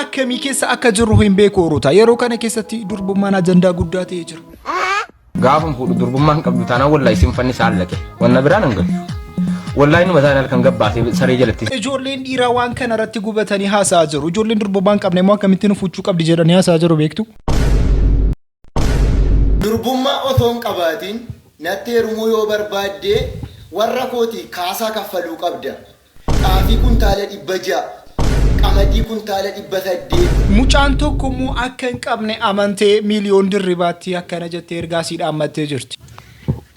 akkamii keessa akka jirru hin beeku oroota yeroo kana keessatti durbummaan ajandaa guddaa ta'ee jira. Gaafum fuudhu durbummaan qabdu taanaan wallahi isin fannisaa allaqe wanna biraan hin galu. Wallahi nu mataan halkan gabbaatee saree jalatti. Ijoolleen dhiiraa waan kana irratti gubatanii haasa'aa jiru. Ijoolleen durbummaan qabne immoo akkamittiin fuuchuu qabdi jedhanii haasa'aa jiru beektu. Durbummaa osoo hin qabaatiin natti heerumuu yoo barbaadde warra kooti kaasaa kaffaluu qabda. Xaafii kuntaala 600 qamadii kuntaala 800. Mucaan tokko immoo akka hin qabne amantee miliyoon dirribaatti akkana jettee ergaasii dhaammattee jirti.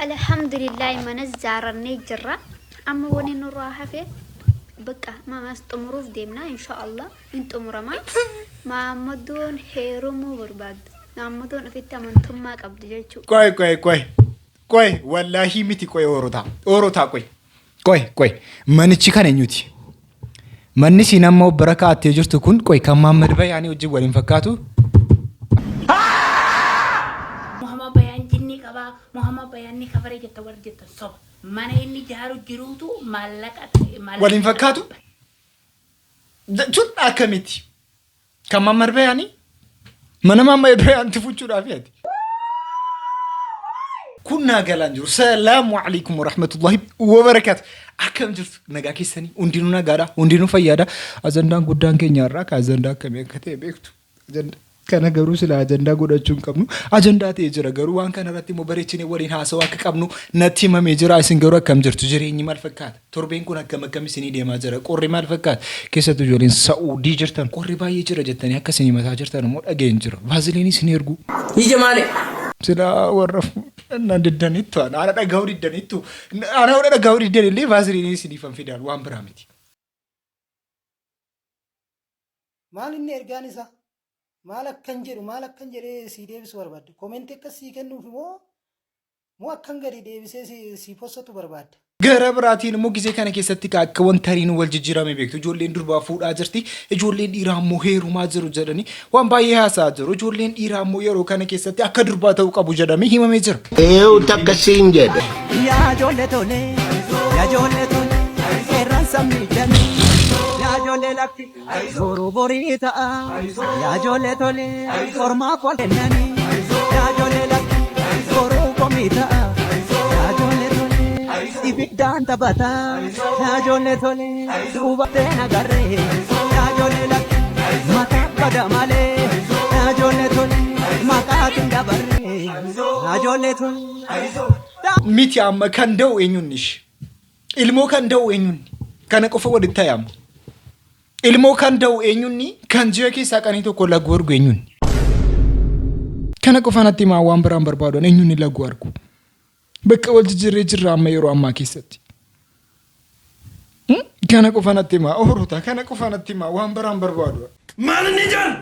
Alhamdulillah mana zaarannee jirra. أما وني نروح فيه بقى ما استمروا في ديمنا إن شاء الله انتم رمان ما مدون هيرمو برباد ما مدون في التمن ثم قبل جيتشو كوي والله ميتي كوي أوروتا كوي من تشكان نيوتي من نسي نمو بركات تجر تكون كوي كمان مربى يعني وجب ولين فكاتو محمد بيان جني كبا محمد بيان كبر جت ورد جت الصب mana inni jaaru jiruutu maallaqa waliin fakkaatu tun akkamiti kan mammarbeeyani mana mammarbeeyanti fuchuudhaaf yaati kunna galan jiru salaamu alaykum wa rahmatullahi wa barakatuh akkam jirtu nagaa keessanii hundinuu nagaadha hundinuu fayyaadha ajandaan guddaan keenya irraa ka ajandaa akkamii akka ta'e beektu kana garuu sila ajandaa godhachuun qabnu ajandaa ta'ee jira garuu waan kana irratti immoo bareechinee waliin haasawaa akka qabnu natti himamee jira isin garuu akkam jirtu jireenyi maal fakkaata torbeen kun akkam isinii deemaa jira qorri maal fakkaata keessattuu ijoolleen Saa'udii jirtan qorri baay'ee jira jettanii akka isinii mataa jirtan immoo dhageen jira vaaziliinii isin ergu ija maale sila warra nan diddanittu ana dhagaa'uu diddanittu ana dhagaa'uu diddanillee vaaziliinii isinii fanfidaan waan biraa miti maal inni ergaan isaa Malak kan jedhee si deebisu barbaadde koomenti akka sii kennuuf moo akkan gadi deebisee si postatu barbaadde. Gara biraatiin immoo gisee kana keessatti akka wantariin wal jijjiirame beektu ijoolleen durbaa fuudhaa jirti ijoolleen dhiiraa immoo heerumaa jiru jedhanii waan baay'ee haasa'aa jiru ijoolleen dhiiraa immoo yeroo kana keessatti akka durbaa ta'uu qabu jedhamee himamee jira. Takkasiin jedhe. Yaa ijoollee tole seeraan sammii janii. Jole lakti boru borita ya jole tole forma kolnani ya jole lakti boru komita ya jole tole ibiddan tabata ya jole tole ubate nagare ya jole lakti mata kadamale ya jole tole makatin dabare ya jole tole miti amma kan da'u eenyunnish ilmoo kan da'u eenyunni kana qofa waditti yaam ilmoo kan da'u eenyunni kan ji'a keessaa qanii tokko lagu argu eenyunni kana qofa natti maa waan biraan barbaadan eenyunni lagu argu bakka wal jijjiirree jirra amma yeroo ammaa keessatti kana qofa natti maa oorota kana qofa natti maa waan biraan barbaadu maal ni jaan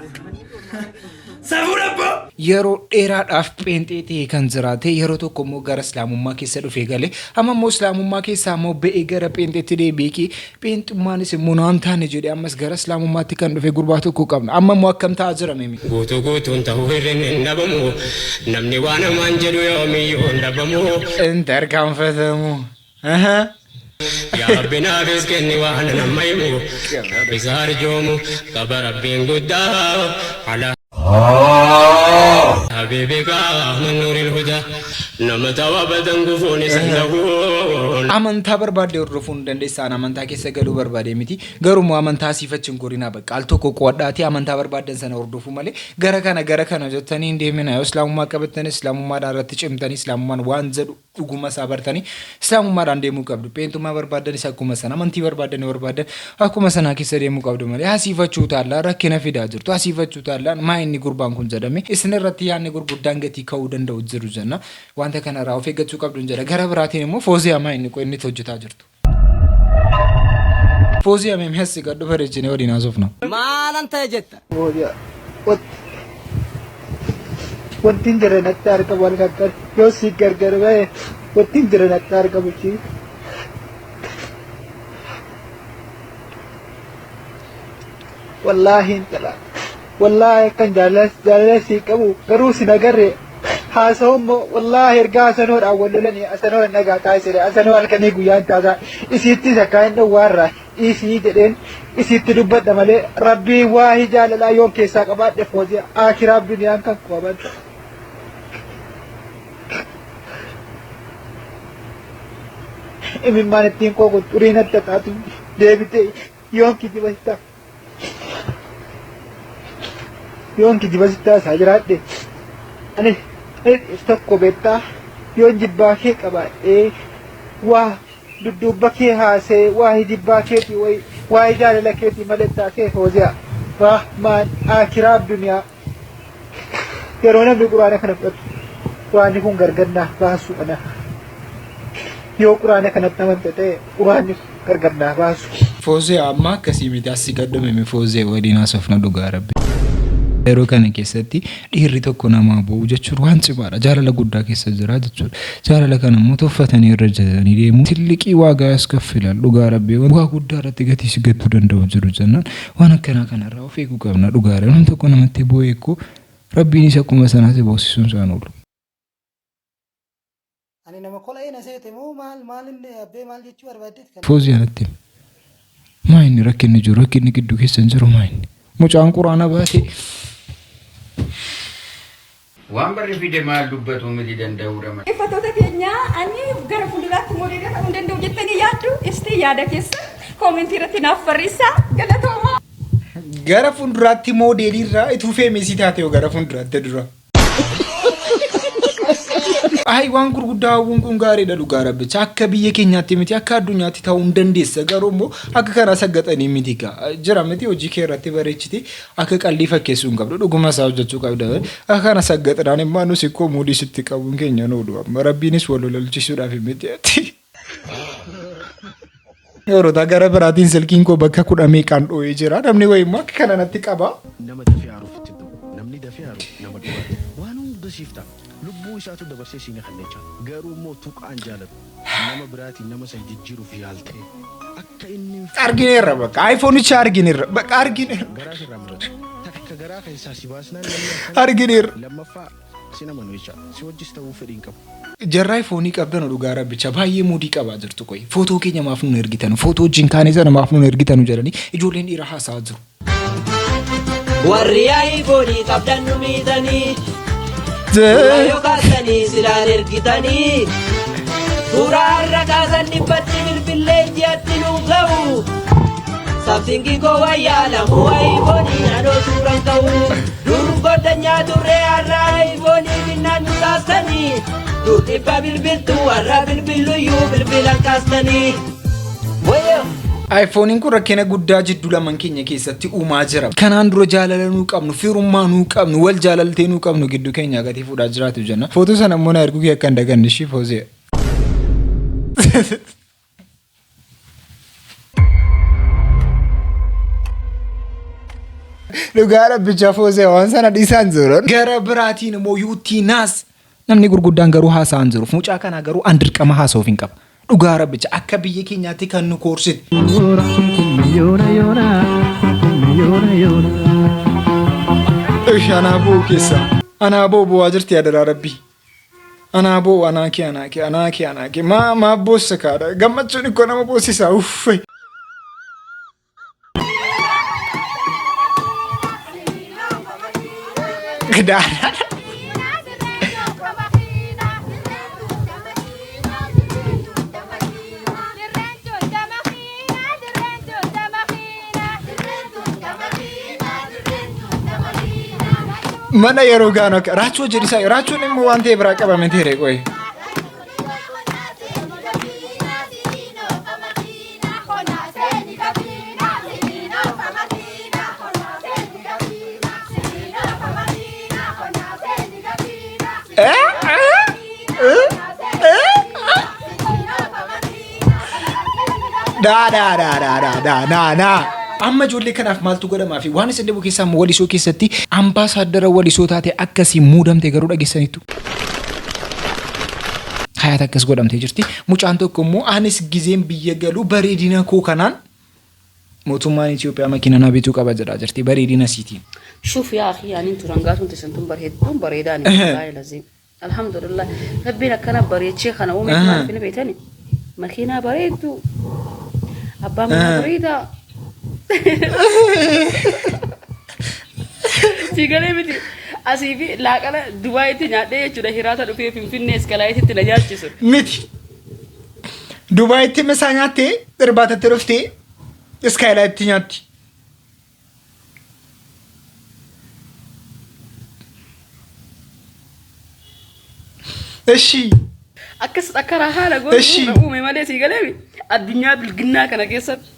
Saburabbo yeroo dheeraadhaaf pheenxee ta'e kan jiraate yeroo tokko immoo gara islaamummaa keessa dhufee galee amma immoo islaamummaa keessaa immoo ba'ee gara pheenxeetti deebi'ee pheenxummaanis immoo naan taane jedhee ammas gara islaamummaatti kan dhufe gurbaa tokko qabna amma immoo akkam ta'aa jira mimi guutuun ta'uu hir'in hin dhabamu namni waan hamaan jedhu yoomiyyuu hin dhabamu hin tarkaanfatamu yaa rabbi naafis kenni waan nama himu isa arjoomu qaba rabbiin guddaa ala حبيبك من نور الهدى نمت وابدا غفون سنزغون amantaa barbaade hordofuun dandeessaan amantaa keessa galuu barbaade miti garuu amantaa sifachuun gorinaa bakka al tokko qoodhaati amantaa barbaadan sana hordofuu malee gara kana jettanii deemina yoo islaamummaa qabattan islaamummaadhaan irratti cimtanii islaamummaan waan jedhu dhuguma isaa bartanii islaamummaadhaan deemuu qabdu pheenxummaa barbaadan isa akkuma sana amantii barbaadan akkuma sana keessa deemuu qabdu malee asifachuu taala rakkina fidaa jirtu asifachuu taala maa inni gurbaan kun jedhame isin irratti yaanni gurguddaan gatii ka'uu danda'u jiru jenna wanta kana irraa of eeggachuu qabdu jedha gara biraatiin immoo foozii maa inni inni hojjetaa jirtu foozii amee hessi gaddu bareechine waliin haasofna maalan ta'e jetta wantin jira natti argamu wal gaggara yoo si gargar ba'e wantin jira natti argamu chi wallahi intala wallahi kan jaalala si qabu garuu si nagarre haasawummo wallahi ergaa asanoodhaan wal lolanii asanoodhaan nagaa taasise asanoo halkanii guyyaan taasaa isiitti sakkaa hin dhowwaarraa isii jedheen isiitti dubbadha malee rabbii waa jaalalaa yoon keessaa qabaadhe foozii akiraa duniyaan kan qaban. Imimmaan ittiin kooku xuriin adda taatu deebitee yoon kijiba sittaa isaa jiraadhe ani tokko beektaa yoon jibbaa kee qabaadhee waa dudduubba kee haasee waa jibbaa keetii waa jaalala keetii malee taatee hoozi'a rahmaan akiraa duniyaa yeroo namni quraana kana fudhatu quraanni kun gargannaa baasu ana yoo quraana kanatti amante ta'e quraanni gargannaa baasu. Foozee amma akkasii miti asii qaddamame foozee waliin haasofna dhugaa rabbi. Yeroo kana keessatti dhiirri tokko namaa boo'u jechuun waan cimaadha. Jaalala guddaa keessa jira jechuudha. Jaalala kana immoo tuffatanii irra jedhanii deemu. Tilliqii waa gaas kaffilan dhugaa rabbii waa guddaa irratti gatii si gattuu danda'u jiru jennaan waan akkanaa kanarraa of eeguu qabna dhugaa rabbii. Namni tokko namatti boo'e eeguu rabbiinis akkuma sanaatti boosisuun isaan oolu. Ani nama kola ina seete moo maalinni abbee maal jechuu barbaaddeet kan. Foozii anatti maa inni rakkinni jiru rakkinni gidduu keessa hin jiru maa inni mucaan quraana baatee. Waan barri fide maal dubbatu miti danda'uu dha. Dhaggeeffattoota keenya ani gara fuulduraatti modeela ta'uu danda'u jettanii yaaddu isti yaada keessa koomentii irratti naaf barreessaa galatooma. Gara fuulduraatti moodeelii irraa ituu feemesii taate yoo gara fuulduraatti dura. Ai waan gurguddaa hawwuun kun gaariidha dhugaa rabbicha akka biyya keenyaatti miti akka addunyaatti ta'uu hin dandeessa garuu immoo akka kana saggaxanii miti jira miti hojii kee irratti bareechiti akka qallii fakkeessuu hin qabdu dhuguma isaa hojjechuu qabda akka kana saggaxanaan immoo nus ikkoo muudii sitti qabuun keenya noodhu amma rabbiinis wal lolchiisuudhaaf miti. Yeroo gara biraatiin silkiin koo bakka 10 meeqaan dhoo'ee jira namni wayimmoo akka kana natti qaba. Nama dafee haaruufitti namni dafee haaru nama dhugaati waan hunda siifta. Lubbuu isaatu dabarsee siin kannecha garuu immoo tuqaan jaalatu nama biraatiin nama san jijjiiruuf yaaltee akka inni argineerra bakka iPhone-icha argineerra bakka argineerra garaa irraa murate takka garaa keessaa si baasnaan argineerra lammaffaa si nama nuyicha si wajjis ta'uu fedhiin qabu. Jarraa iPhone qabdan dhugaa rabbicha baay'ee muudii qabaa jirtu koyi footoo keenya maaf nu ergitan footoo wajjin kaanii sana maaf nu ergitan jedhanii ijoolleen dhiira haasaa jiru. Warri iPhone qabdan nu miidhanii. Yo kasani silaan ergitanii suuraa irra kaasan dhibbatti bilbileen ji'atti nu ga'u sabsingi koo wayyaalamu iPhone adoo suuraan ka'u dur goddanyaa turree har'a iPhone binnaan nu kaastanii dur dhibba bilbiltu har'a bilbiluyyuu bilbilan kaastanii. iPhone kun rakkina guddaa jidduu lamaan keenya keessatti uumaa jira. Kanaan dura jaalala nuu qabnu, firummaa nuu qabnu, wal jaalaltee nuu qabnu gidduu keenya gatii fuudhaa jiraatu jenna. Footoo sana immoo na erguu kee akka hin daganne ishii Foozee. Dhugaa rabbicha Foozee waan sana dhiisaan jiru. Gara biraatiin immoo yuutiinaas namni gurguddaan garuu haasa'an jiru. Mucaa kana garuu an dirqama haasa'uuf hin qaba. Dhugaa rabbicha akka biyya keenyaatti kan nu koorsite. Anaaboo keessa anaaboo bu'aa jirti yaadara rabbii. Anaaboo anaakee maa boossa kaadha gammachuun ikkoo nama boossisaa uffee. Gadaadha. Mana yeroo gaano raachoo jedhisa raachoon immoo waan ta'e biraa qabame tere qoy. Da. Amma ijoollee kanaaf maaltu godhamaa fi waan isin dhibu keessaa walisoo keessatti ambaasaaddara walisoo taate akkasii muudamte garuu dhageessaniitu. Hayaat akkas godhamtee jirti. Mucaan tokko immoo anis gizeen biyya galuu bareedina koo kanaan mootummaan Itoophiyaa makiinaa bituu qaba jedhaa jirti bareedina siitiin. شوف يا أخي يعني أنتوا رنقاتهم تسنتم برهدون بريدان والله لازم alhamdulillah rabbiin akkana bareechee kana uume maal fina beetani makiinaa bareedu abbaa mana bareeda sigalee miti asii fi laaqana Dubaayitti nyaadhee jechuudha hiraata dhufee Finfinnee Iskalaayititti na nyaachisu miti Dubaayitti misaa nyaattee irbaatatti dhuftee Iskalaayititti nyaatti. Eshi akkas akka haala godhu uume malee sigalee addunyaa bilginnaa kana keessatti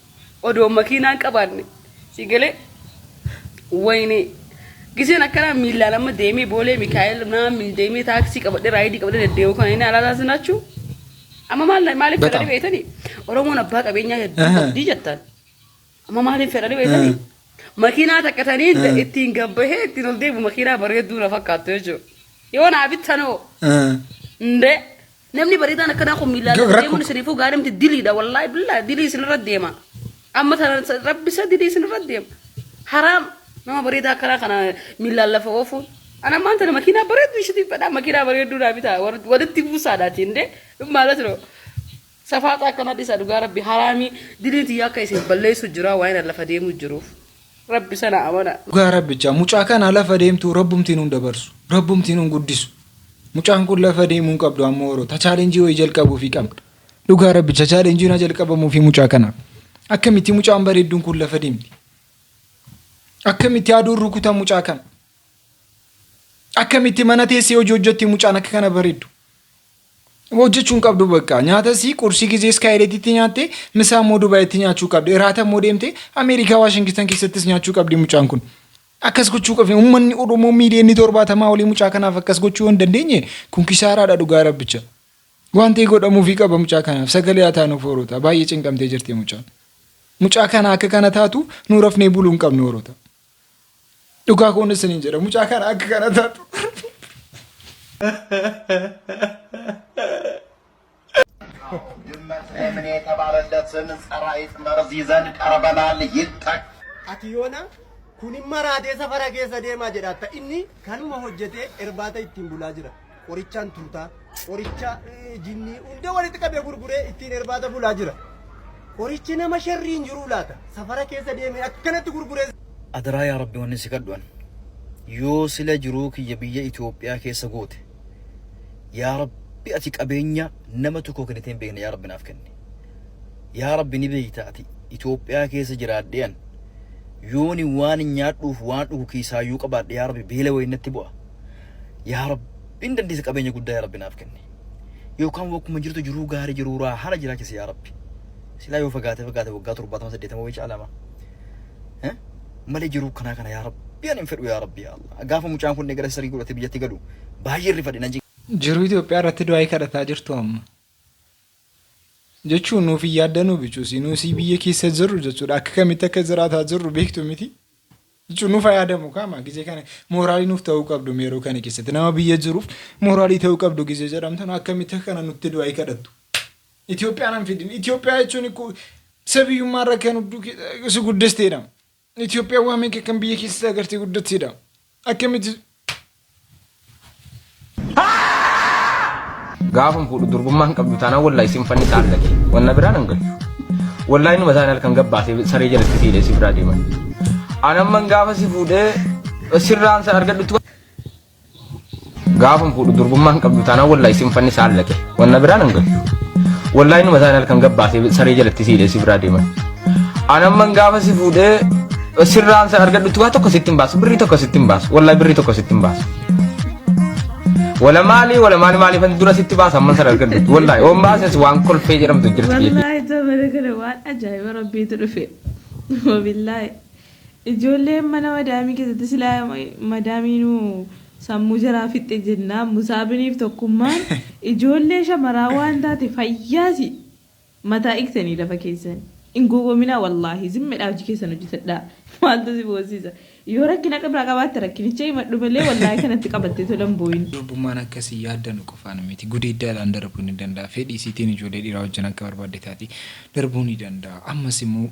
odoo makiinaan qabaanne sigalee wayne giseen akkana miilaan amma deemee boolee Mikaa'el naa min deemee taaksii qabadhe raayidii qabadhe deddeebi'u kana inni alaa taasinaachuu amma maaliif fedhanii beetanii Oromoon abbaa qabeenyaa hedduu jettan amma maaliif fedhanii beetanii makiinaa takkatanii ittiin gabbahee ittiin ol deebi'u makiinaa bareedduu na fakkaattu jechuudha yoo naa bittanoo nde namni bareedaan akkanaa kun miilaan deemuun isiniifuu gaadhamti diliidha wallaahi billaa dilii isinirra deema amma rabbisa dilii isinirra deema haraam nama bareedaa akkanaa kana miilaan lafa oofuun ana maanta makiinaa bareedduu ishitiif fedhaa makiinaa bareedduu naa bitaa walitti buusaadhaati nde maalas no safaaxa akkana dhisa dhugaa rabbi haraamii diliin tiyyaa akka isin balleessu jira waan lafa deemuu jiruuf rabbi sana amana dhugaa rabbicha mucaa kana lafa deemtu rabbumtiin hun dabarsu rabbumtiin hun guddisu. Mucaan kun lafa deemuun qabdu amma Oroota chaalenjii wayii jalqabuu fi qabdu. Dhugaa rabbicha chaalenjii na jalqabamuu fi mucaa kanaaf. Akkamitti mucaan bareedduun kun lafa deemti? Akkamitti aduun rukutan mucaa kana? Akkamitti mana teessee hojii hojjetti mucaan akka kana bareeddu? Hojjechuun qabdu bakka nyaatasii qursii gizee Iskaayileetitti nyaattee misaa immoo Dubaayitti nyaachuu qabdu. Iraata immoo deemtee Ameerikaa Waashingitan keessattis nyaachuu qabdi mucaan kun. Akkas gochuu qabu uummanni Oromoo miiliyoonii 70 olii mucaa kanaaf akkas gochuu hin dandeenye kun kisaaraadha dhugaa rabbicha. Wanti godhamuu fi qaba mucaa kanaaf sagalee haa taanu Oroota baay'ee cinqamtee jirti mucaan. Mucaa kana akka kana taatu nu rafnee buluu hin qabnu Oroota. Dhugaa koon isiniin jedha mucaa kana akka kana taatu. ምን የተባለለትን ጸራይት መርዝ ይዘን ቀርበናል ይጠቅ አትዮና kunin maraatee safara keessa deemaa jedhatta inni kanuma hojjetee irbaata ittiin bulaa jira qorichaan tuutaa qoricha jinnii hunda walitti qabee gurguree ittiin irbaata bulaa jira qorichi nama sharriin jiru laata safara keessa deemee akkanatti gurguree adaraa yaa rabbi wanni si kadhuan yoo sila jiruu kiyya biyya Itoophiyaa keessa goote yaa rabbi ati qabeenya nama tokko kenniteen beekne yaa rabbi naaf kenni yaa rabbi ni beekta ati Itoophiyaa keessa jiraadheen yooni waan nyaadhuuf waan dhugu kiisaayyuu qabaadhe yaa rabbi beela wayinnatti bu'a yaa rabbi hin dandeessa qabeenya guddaa yaa rabbi naaf kenni yookaan wakkuma jirtu jiruu gaarii jiruu raahaa jiraachise yaa rabbi silaa yoo fagaate waggaa 78 wayii caalama malee jiruu kana yaa rabbi ani hin fedhu yaa rabbi yaa Allah gaafa mucaan kun negara sarii godhate biyyatti galu baay'ee rifadhe nan jiruu Itoophiyaa irratti du'aa kadhataa jirtu amma. Jechuun nuuf yaaddanuu bichuusi nuusi biyya keessa jirru jechuudha akka kamitti akka jiraataa jirru beektu miti. Jechuun nuuf yaadamu kaama gisee kana mooraalii nuuf ta'uu qabdu yeroo kana keessatti nama biyya jiruuf mooraalii ta'uu qabdu gisee jedhamtan akkamitti kana nutti du'aa kadhattu. Itoophiyaan hin fidin Itoophiyaa jechuun sabiyyummaa irra kan si guddasteedha. Itoophiyaa waan meeqa kan biyya keessatti agartee guddatteedha. Akkamitti gaafum fuudhu durbummaan qabdu taanaan wallahi isin fanni saallake wanna biraan hin galchu wallahi numa isaan halkan gabbaasee saree jalatti siidhee si biraa deeman anamman gaafa si fuudhee sirraan san argadhutti gaafum fuudhu durbummaan qabdu taanaan wallahi isin fanni saallake wanna biraan hin galchu wallahi numa isaan halkan gabbaasee saree jalatti siidhee si biraa deeman anamman gaafa si fuudhee sirraan san argadhutti waa tokko sittin baasu birrii tokko sittin baasu wallahi birrii tokko sittin baasu. ولا مالي فندورة ستي باس أمم سر الكرد والله يوم باس وان كل فيجرم تجرت فيه والله تمام كده وان أجاي وربي ترفي وبالله إجولة منا مدامي كده تسلا مدامي نو سامو جرا في التجنة مسابني في تكمان إجولة شمراوان داتي فياسي متى إكتني لفكيسن إن جوجو منا والله زم الأوجي كيسن وجت لا ما أنتظر بوزيزة يورك هناك براغبات تركني شيء ما تقبله والله كانت تقبلت تلهم بوين. ربما كسي يادن وكفانا ميتي قدي دال عند ربوني دندا فدي سيتين جودي راو جنا كبر بعد تاتي دربوني دندا أما سمو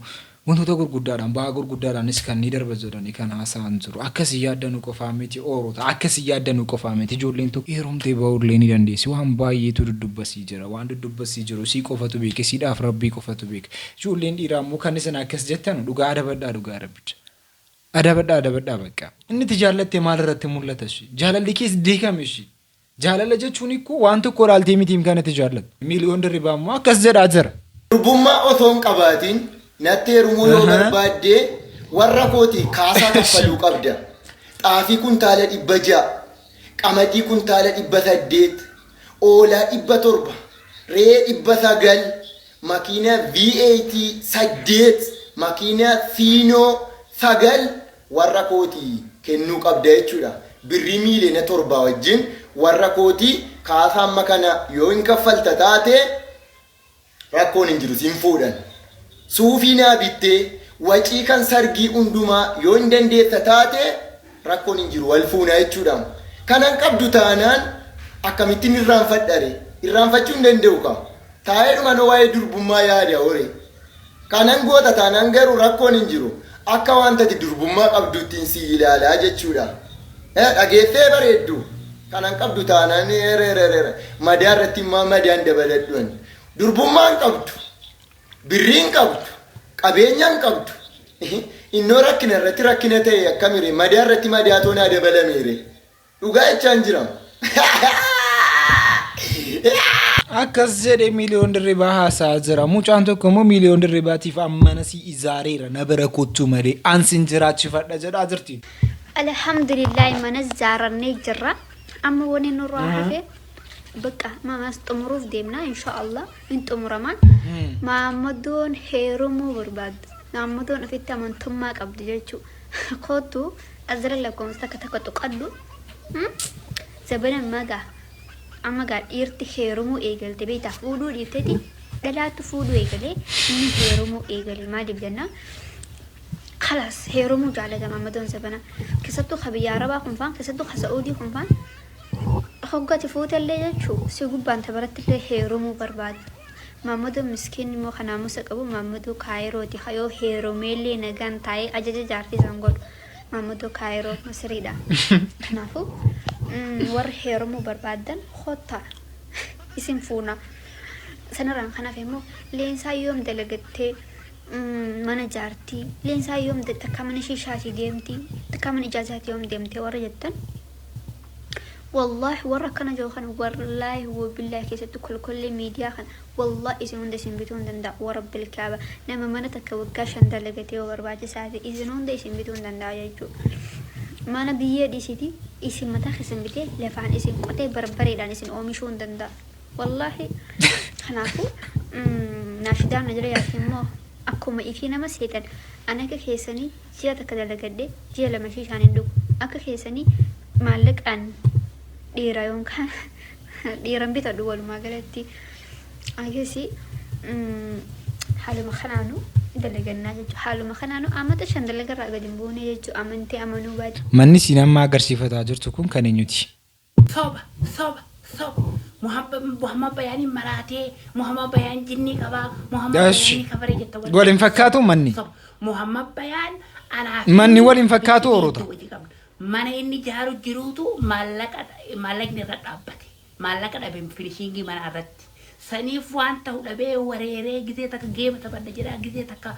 wantoota gurguddaadhaan ba'aa gurguddaadhaanis kan ni darbazodhanii kan haasa'an jiru akkasii yaaddanuu qofaa miti oorota akkasii yaaddanuu qofaa miti ijoolleen tokko heerumtee ba'uullee ni dandeessi waan baay'eetu duddubbasii jira waan duddubbasii jiru sii qofatu beeke siidhaaf rabbii qofatu beeke ijoolleen dhiiraa immoo kan isin akkas jettan dhugaa adabadhaa rabbicha adabadhaa bakka inni itti jaallatte maal irratti mul'ata jaalalli kees deekame jaalala jechuun ikkoo waan tokko dhaaltee mitiim kanatti jaallatu miliyoon dirribaa immoo akkas jedhaa jira. Durbummaa otoo hin qabaatiin natti heerumuu yoo barbaadde warra kooti kaasaa kaffaluu qabda. Xaafii kuntaala 600, qamadii kuntaala 800, oolaa 700, re'ee 900, makiina V8 8, makiina Fiinoo 9 warra kooti kennuu qabda jechuudha. Birrii miiliyoona 7 wajjin warra kooti kaasaa amma kana yoo hin kaffalta taate rakkoon hin jiru siin fuudhan. Suufii naa bittee wacii kan sargii hundumaa yoo hin dandeessa taate rakkoon hin jiru wal fuunaa jechuudha. Kanan qabdu taanaan akkamittiin irraanfadhare irraanfachuu hin danda'u qaba. Taa'ee dhuma waa'ee durbummaa yaada hore. Kanan goota taanaan garuu rakkoon hin jiru. Akka wanta durbummaa qabduuttiin si ilaalaa jechuudha. Dhageeffee bareeddu. Kanan qabdu taanaan madaa irratti immoo madaan dabaladhuun. Durbummaan qabdu. Birriin qabdu. Qabeenyaan qabdu. Innoo rakkina irratti rakkina ta'e akkamire madaa irratti madaa toonaa dabalameere. Dhugaa jechaan jiramu. Akkas jedhee miliyoon dirribaa haasaa jira. Mucaan tokko immoo miliyoon dirribaatiif ammana si izaareera na bira kottuu malee ansin jiraachifadha jedhaa jirti. Alhamdulillah mana zaarannee jirra. Amma wani nurraa hafe bakka mamas xumuruuf deemna inshaallah in xumuraman. Maammadoon heerumuu barbaaddu. Maammadoon ofitti amantummaa qabdu jechuu. Kootu azra lakkoomsa takka tuqaddu. Zabana magaa. Amma gaa dhiirti heerumuu eegalte beektaa fuudhuu dhiirteeti dhalaatti fuudhuu eegalee inni heerumuu eegale maaliif jennaan kalas heerumuu jaalata maammadoon zabana keessattuu kabiyyaa arabaa kunfaan keessattuu kasa'uudii kunfaan hoggati fuutallee jechuu si gubbaan tabarattillee heerumuu barbaadu maammadoon miskiin immoo kanaamusa qabu maammadoo kaayirooti hayoo heerumeellee nagaan taa'ee ajaja jaartii san godhu maammadoo kaayiroo masiriidha kanaafuu warra heerumuu barbaadan hotta isin fuuna sanarraan kanaaf immoo leensaa yoom dalagattee mana jaartii leensaa yoom takka mana shiishaatii deemti takka mana ijaazaati yoom deemtee warra jettan wallahi warra kana jiru kan wallahi wabillahi keessatti kolkollee miidiyaa kan wallahi isin hunda isin bituu hin danda'a warabbil kaaba nama mana takka waggaa 5 dalagatee barbaachisaa ta'e isin hunda isin bituu hin danda'a jechuudha. Mana biyyee dhiisiti isin mataa keessan bitee lafaan isin qotee barbareedhaan isin oomishuu hin danda'a. Wallahi kanaafuu naashidaan na jira yaatti immoo akkuma ifii nama seetan an akka keessanii ji'a takka dalagadde ji'a 2 shiishaan hin dhugu akka keessanii maallaqaan dhiira yookaan dhiiran bitadhu walumaa galatti ageesi haaluma kanaanu dalagannaa jechuudha haaluma kanaanu amata 5 dalagarraa gadi hin buune jechuudha amantee amanuu baadhi. Manni siin amma agarsiifataa jirtu kun kan eenyuti? Soba Muhammad Bayaan maraatee Muhammad Bayaan jinnii qabaa Muhammad Bayaan kabaree jetta waliin fakkaatu manni Muhammad Bayaan manni waliin fakkaatu orota mana inni jaaru jiruutu maallaqni irra dhaabbate maallaqa dhabe finishiingii mana irratti saniif waan ta'u dhabee wareeree gizee takka geema taphadha jedha gizee takka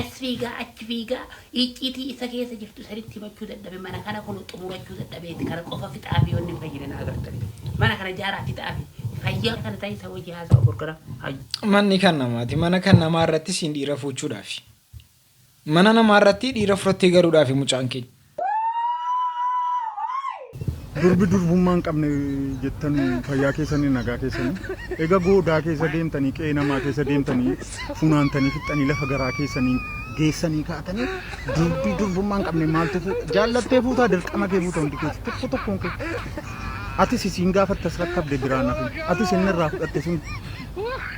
achi fiigaa icciitii isa keessa jirtu sanitti himachuu dadhabe mana kana kun xumurachuu dadhabeeti kana qofa fixaa fi wanni fayyadana agartani mana kana jaaraa fixaa fi fayyaa kana ta'e isa hojii haasaa gurgura manni kan namaati mana kan namaa irratti siin dhiira fuuchuudhaaf mana namaa irratti dhiira furattee galuudhaaf mucaan keenya. Durbi durbummaan qabne jettan fayyaa keessanii nagaa keessanii egaa goodaa keessa deemtanii qe'ee namaa keessa deemtanii funaantanii fixanii lafa garaa keessanii geessanii kaa'atanii durbi durbummaan qabne maaltu jaallattee fuutaa dirqama kee fuuta hundi keessa tokko tokkoon kee ati sisiin gaafattas rakkabde biraan nafi ati sinirraa fudhatte sun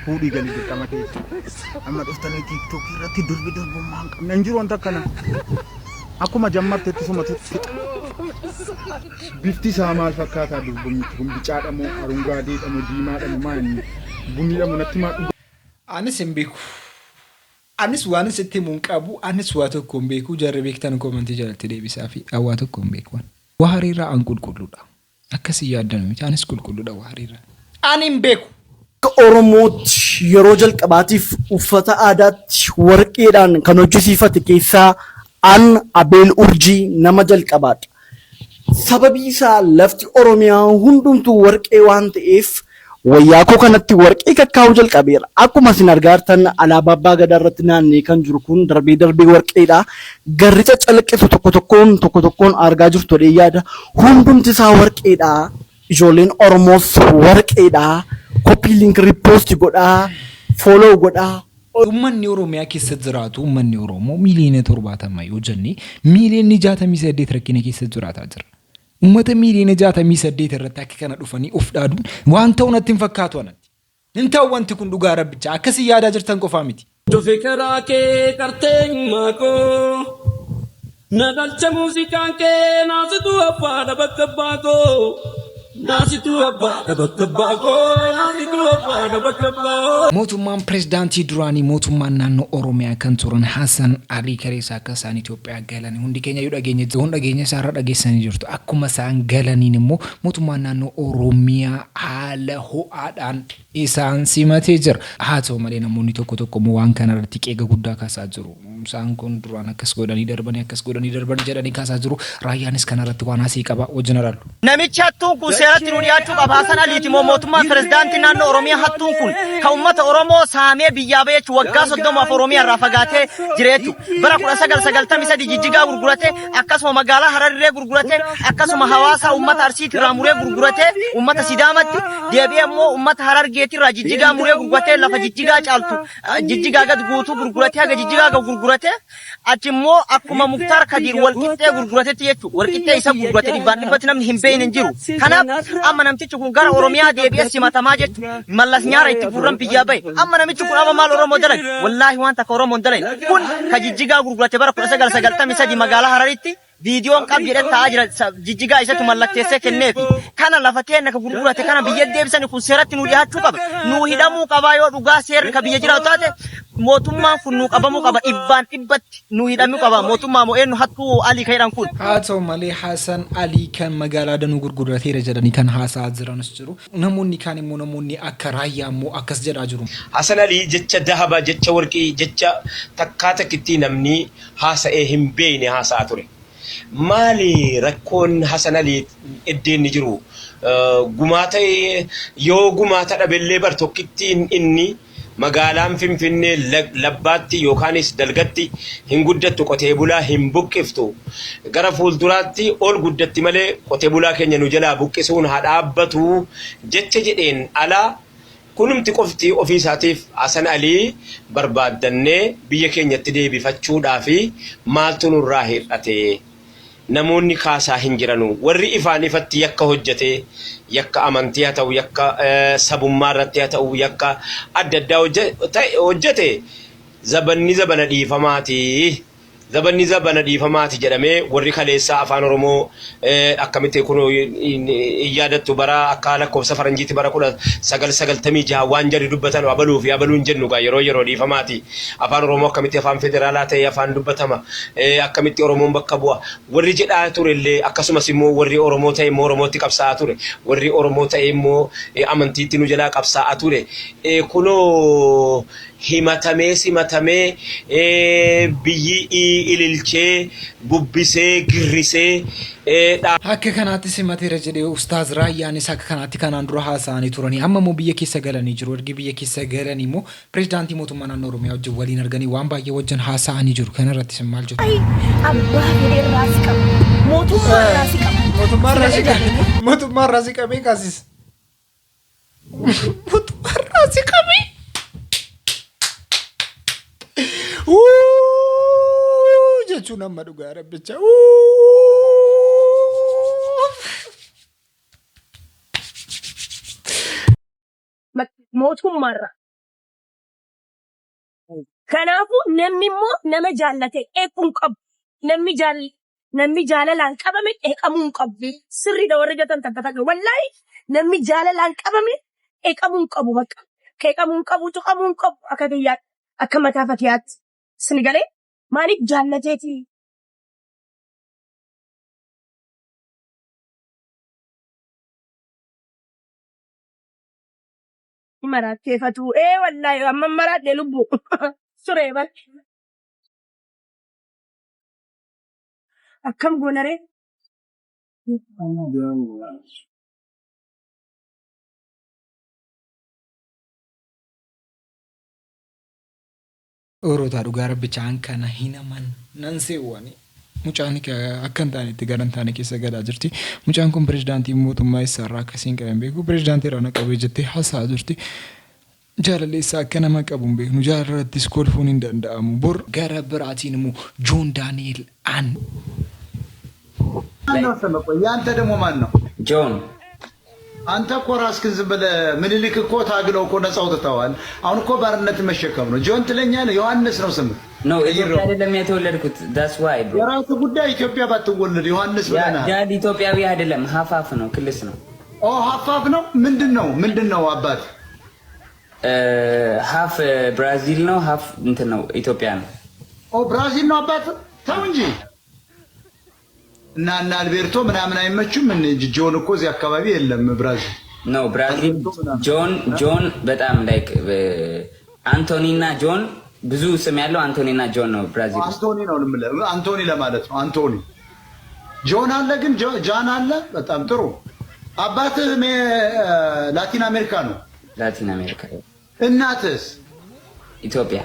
fuudhii galii dirqama keessa amma dhuftanii tiiktookii irratti durbi durbummaan qabne hin jiru wanta akkana akkuma jammarteetti sumatu fixa. Bifti isaa maal fakkaataa durbumni kun bicaadhamoo arungadeedhamoo diimaadhamoo maali bunniidhamoo natti maa dhugu. Anis hin beeku. Anis waan sitti mun qabu anis waa tokko hin beeku jarri beektan komentii jalatti deebisaa fi waa tokko hin beeku. Waa hariirraa an qulqulluudha. Akkasii yaaddan miti anis qulqulluudha waa hariirraa. Ani hin beeku. Oromooti yeroo jalqabaatiif uffata aadaatti warqeedhaan kan hojjesiifate keessaa an Abeel Urjii nama jalqabaadha. Sababii isaa lafti Oromiyaa hundumtuu warqee waan ta'eef wayyaa koo kanatti warqee kakkaa'uu jalqabeera. Akkuma isin argaa jirtan alaabaa abbaa gadaa irratti naannee kan jiru kun darbee darbee warqeedha. Garri caccalaqqeetu tokko tokkoon argaa jirtu jedhee yaada. Hundumti isaa warqeedha. Ijoolleen Oromoos warqeedha. Copy link repost godhaa. Follow godhaa. Uummanni Oromiyaa keessa jiraatu uummanni Oromoo miiliyoona 70 yoo jenne miiliyoonni 68 rakkina keessa jiraataa jira. Uummata miiliyoona 68 irratti akka kana dhufanii of dhaaduun waan ta'u natti hin fakkaatu anatti. Hin ta'u wanti kun dhugaa rabbicha akkasii yaadaa jirtan qofaa miti. Fikraa kee qarteenyummaa koo nadalcha muuziqaan kee naasitu abbaadha bakka baakoo. Mootummaan pirezidaantii duraanii mootummaan naannoo Oromiyaa kan turan Hassan Ali Kareessa akka isaan Itoophiyaa galanii hundi keenya yoo dhageenya isaarra dhageessanii jirtu. Akkuma isaan galaniin immoo mootummaan naannoo Oromiyaa haala ho'aadhaan isaan simatee jira. Haa ta'u malee namoonni tokko immoo waan kana irratti qeeqa guddaa kaasaa jiru. Isaan kun duraan akkas godhanii darbanii jedhanii kaasaa jiru. Raayyaanis kana irratti waan haasii qaba wajjin arallu. Namichi hattuun kun seeratti nu dhiyaachuu qaba. Hassan Aliiti moo mootummaan pirezidaantii naannoo Oromiyaa hattuun kun kan uummata Oromoo saamee biyyaa ba'e jechuun waggaa 30 Oromiyaa irraa fagaatee jira jechuudha. Bara 1993 Jijjigaa gurgurate akkasuma magaalaa Hararree gurgurate akkasuma hawaasa uummata Arsiitti irraa muree gurgurate uummata Sidaamatti deebi'ee immoo uummata Harargeetti irraa Jijjigaa muree gurgurate lafa Jijjigaa caaltu Jijjigaa gad guutuu gurgurate haga Jijjigaa gad gurgurate achi immoo akkuma Muktaar Kadir walqixxee gurguratetti jechuudha. Walqixxee isa gurgurate dhibbatti namni hin beeyin hin jiru. Kanaaf amma namtichi kun gara Oromiyaa deebi'ee simatamaa jechuudha. Mallas nyaara itti furran biyyaa bahe. Amma namichi kun amma maal Oromoo dalage? Wallaahi waan takka Oromoo dalage. Kun ka Jijjigaa gurgurate bara 1993 magaalaa Hararitti viidiyoon qab jedhee taa'aa jira Jijjigaa isatti mallatteessee kenneefi. Kana lafa teenne ka gurgurate kana biyya deebisanii kun seeratti nu dhiyaachuu qaba. Nu hidhamuu qaba yoo dhugaa seerri ka biyya jiraatu taate mootummaan kun nu qabamuu qaba dhibbatti nu hidhamuu qaba mootummaa moo eenyu hattuu Alii Kaydhan kun. Haa ta'u malee Hassan Alii kan magaalaa danuu gurgurateera jedhanii kan haasa'aa jiranis jiru. Namoonni kaan immoo namoonni akka raayyaa immoo akkas jedhaa jiru. Hassan Alii jecha dahaba jecha warqii jecha takkaa takkitti namni haasa'ee hin beekne haasa'aa ture. Maali rakkoon Hassan Alii iddeen ni jiru gumaata yoo gumaata dhabellee bar tokkittiin inni magaalaan Finfinnee labbaatti yookaanis dalgatti hin guddattu qotee bulaa hin buqqiftu gara fuulduraatti ol guddatti malee qotee bulaa keenya nu jalaa buqqisuun haa dhaabbatu jecha jedheen alaa kunumti qofti ofiisaatiif Hassan Alii barbaaddannee biyya keenyatti deebifachuudhaa fi maaltu nurraa hir'ate. Namoonni kaasaa hin jiranu warri ifaan ifatti yakka hojjete yakka amantii haa ta'u yakka sabummaa irratti haa ta'u yakka adda addaa hojjete zabanni zabana dhiifamaati. Zabanni zabana dhiifamaati jedhamee warri kaleessaa afaan Oromoo akkamitti kun yaadattu bara akka lakkoofsa faranjiitti bara 1996 waan jarri dubbatan abaluu fi abaluun jennu gaa yeroo dhiifamaati. Afaan Oromoo akkamitti afaan federaalaa ta'e afaan dubbatama akkamitti Oromoon bakka bu'a warri jedhaa turellee akkasumas immoo warri Oromoo ta'e immoo Oromootti qabsaa'aa ture warri Oromoo ta'e immoo amantiitti nu jalaa qabsaa'aa ture kunoo himatamee simatamee biyyi ililchee bubbisee girrisee akka kanaatti simateera jedhee ustaaz Raayyaanis akka kanaatti kanaan dura haasa'anii turanii amma immoo biyya keessa galanii jiru. Ergi biyya keessa galanii immoo pirezidaantii mootummaa naannoo Oromiyaa wajjin waliin arganii waan baay'ee wajjin haasa'anii jiru. Kana irratti maal jettu? Abbaa fedhe raasi qaba. Mootummaa raasi qaba. Mootummaa raasi qabee kaasis. Mootummaa raasi qabee. Jechuun amma dhugaa rabbicha. Mootummaarra. Kanaafuu namni immoo nama jaallate eeguun qabu. Namni jaalalaan qabame eeqamuun qabu. Sirriidha warra jatan takka takka. Wallaahi namni jaalalaan qabame eeqamuun qabu bakka. Eeqamuun qabu tuqamuun qabu akka biyyaatti akka mataa fatiyaatti. Sinigalee maaliif jaallateeti? Maraatteeffatu wallaahi amma maraadhee lubbuu suree bal akkam goonaree Oroota dhugaa rabbichaan kana hinaman nan seewwani. Mucaan akkan taanetti garan taane keessa gadaa jirti. Mucaan kun pirezidaantii mootummaa isaarraa akkasiin qaban beeku. Pirezidaantii irraa naqabee jettee haasaa jirti. Jaalallee isaa akka nama qabuun beeknu jaalallattis kolfuun hin danda'amu. Bor gara biraatiin immoo Joon Daani'el Aan. ያንተ ደግሞ ማን ነው? ጆን አንተ እኮ ራስህን ዝም ብለህ ምኒልክ እኮ ታግለው እኮ ነፃ አውጥተዋል። አሁን እኮ ባርነት መሸከም ነው። ጆን ትለኛለህ። ዮሐንስ ነው ስምህ። ኖ ኢትዮጵያ አይደለም የተወለድኩት። ዳትስ ዋይ ብሮ የራስህ ጉዳይ። ኢትዮጵያ ባትወለድ ዮሐንስ ብለናል። ዳድ ኢትዮጵያዊ አይደለም፣ ሀፋፍ ነው፣ ክልስ ነው። ኦ ሀፋፍ ነው። ምንድነው አባት? ሀፍ ብራዚል ነው፣ ሀፍ እንትን ነው ኢትዮጵያ ነው። ኦ ብራዚል ነው አባት። ተው እንጂ እና አልቤርቶ ምናምን አይመቹም። ምን ጆን እኮ እዚህ አካባቢ የለም ብራዚል ነው። ብራዚል ጆን በጣም ላይክ አንቶኒና ጆን ብዙ ስም ያለው አንቶኒና ጆን ነው። ብራዚል አንቶኒ ነው ልምለ አንቶኒ ለማለት ነው። አንቶኒ ጆን አለ ግን ጃን አለ። በጣም ጥሩ። አባትህ ላቲን አሜሪካ ነው። ላቲን አሜሪካ። እናትስ? ኢትዮጵያ።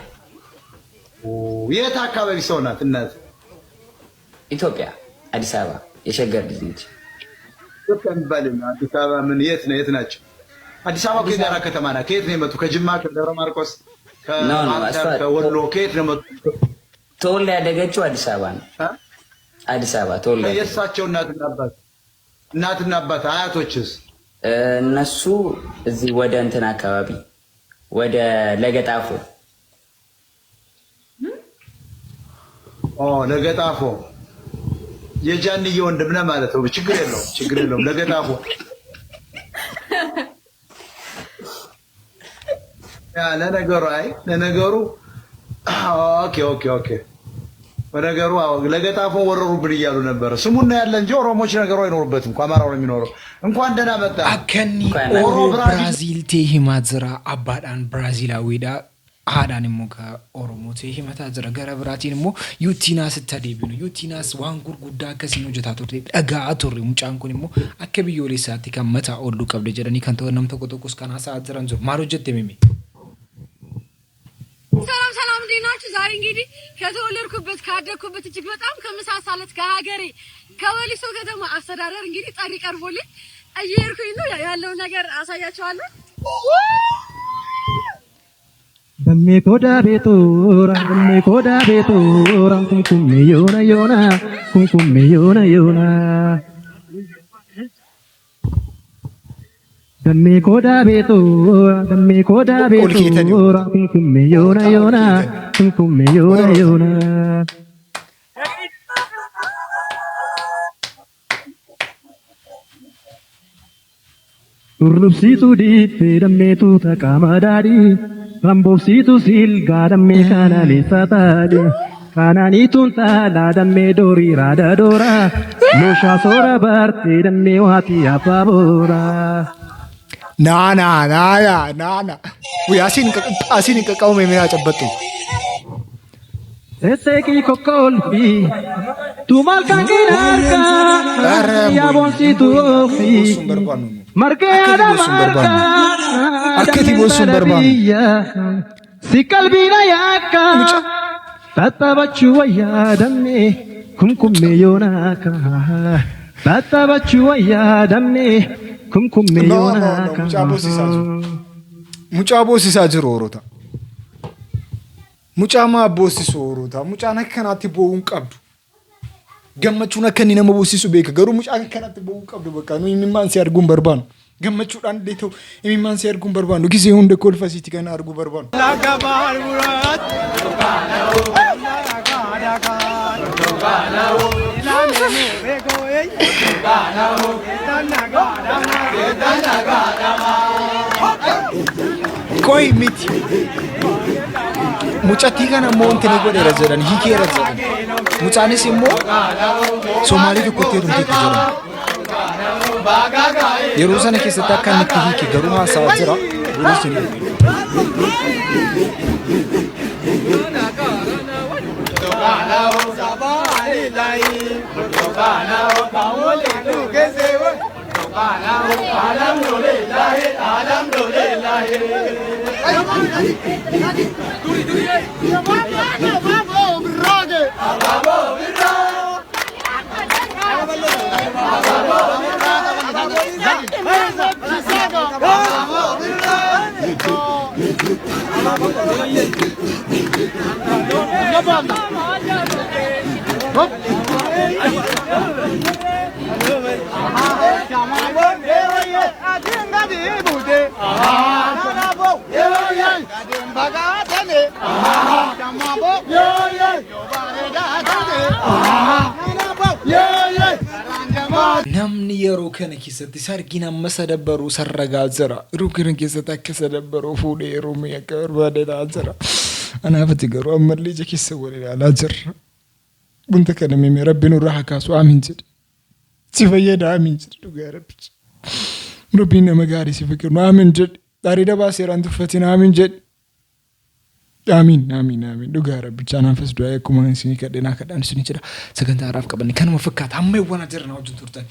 የት አካባቢ ሰው ናት እናትህ? ኢትዮጵያ አዲስ አበባ የሸገር ልጅ ነች። ኢትዮጵያ የሚባል አዲስ አበባ ምን የት ናቸው? አዲስ አበባ ከጋራ ከተማ ናት። ከየት ነው የመጡ? ከጅማ፣ ከደብረ ማርቆስ፣ ከወሎ ከየት ነው የመጡ? ተወልዳ ያደገችው አዲስ አበባ ነው። አዲስ አበባ ተወልዳ። የእሳቸው እናትና አባት አያቶችስ? እነሱ እዚህ ወደ እንትን አካባቢ ወደ ለገጣፎ። ለገጣፎ የጃንዬ ወንድም ነህ ማለት ነው። ችግር የለውም። ለገጣፎ ለነገሩ ኦኬ በነገሩ ለገጣፎ ወረሩብን እያሉ ነበር። ስሙና ያለ እንጂ ኦሮሞች ነገሩ አይኖርበትም። አማራው ነው የሚኖረው። እንኳን ደህና መጣ። አከኒ ኦሮ ብራዚል ቴሂማዝራ አባዳን ብራዚላዊዳ አዳን ሞካ ኦሮሞ ቴሂማታዝራ ገረ ብራቲን ሞ ዩቲናስ ተደቢኑ ዩቲናስ ዋን ጉርጉዳ ከሲኖ ጀታቶት ደጋ አቶሪ ሙጫን ኩን ሞ አከቢዮሌ ሳቲ ከመታ ኦሉ ቀብለ ጀረኒ ከንተወነም ተቆጠቁስ ካናሳ አዝራን ዞ ማሮጀት የሚሚ ሰላም እንዴናችሁ? ዛሬ እንግዲህ ከተወለድኩበት ካደኩበት እጅግ በጣም ከምሳሳለት ከሀገሬ ከወሊሶ ከተማ አስተዳደር እንግዲህ ጠሪ ቀርቦልኝ እየሄድኩኝ ነው። ያለው ነገር አሳያችኋለሁ። ደሜ ኮዳ ቤቶራ ኩምኩሜ ዮና ደሜ ኮዳ ቤቶራ ኩምኩሜ ዮና Urrubsitu diitte dammeetu taqamadhaadhi rambobsitu silgaa dammee kana leessataadhi kanaaniituun taalaa dammee doorii raada doora looshaa soora bartee dammee waati abbaa boora. Naana. Asin kakaume mea cabatu. Eseeki kokkolfi tumal kanginarka ya bonsitu ofi marke ada marka akkati bosun barbanu si qalbina yakka tatabachu wayadame kumkumme yonaka tatabachu wayadame kumkumme yonaka mucha bosi sajiro orota mucama boosisu orota mucaan akkanatti bo'uun qabdu gammachuun akka inni nama boosisu beeka garuu mucaan akkanatti bo'uun qabdu bakka nu imimmaan si arguun barbaanu gammachuudhaan illee ta'u imimmaan si arguun barbaanu gisee hunda kolfasiiti kan arguu barbaanu. Koi miti mucattii kana immoo wanti ni godheera jedhan hiikeera jedhan mucaanis immoo Somaalii tokkotti heerumtee jedhan yeroo sana keessatti akka inni itti hiike garuu haasawaa jira namni yeroo kana keessatti sargiin amma sadabbaruu sarragaa jira yeroo kana keessatti akka sadabbaruu fuudhee yeroo mi'a akka barbaadeedhaa jira anaafati garuu ammallee ija keessa wal ilaalaa jirra wanta kana mimee rabbiin irraa haa kaasu amiin jedhe si fayyada amiin jedhe dhugaa rabbichi rabbiin nama gaarii si fakkiru amiin jedhe gaarii dabaa seeraan tuffatiin amiin jedhe Amin, amin, amin. Dhugaa rabbicha naafas du'aa akkuma isin kadheenaa kadhaan isin jira. Sagantaa haaraaf qabanne kanuma fakkaata. Amma waan ajirra na wajjin turtan.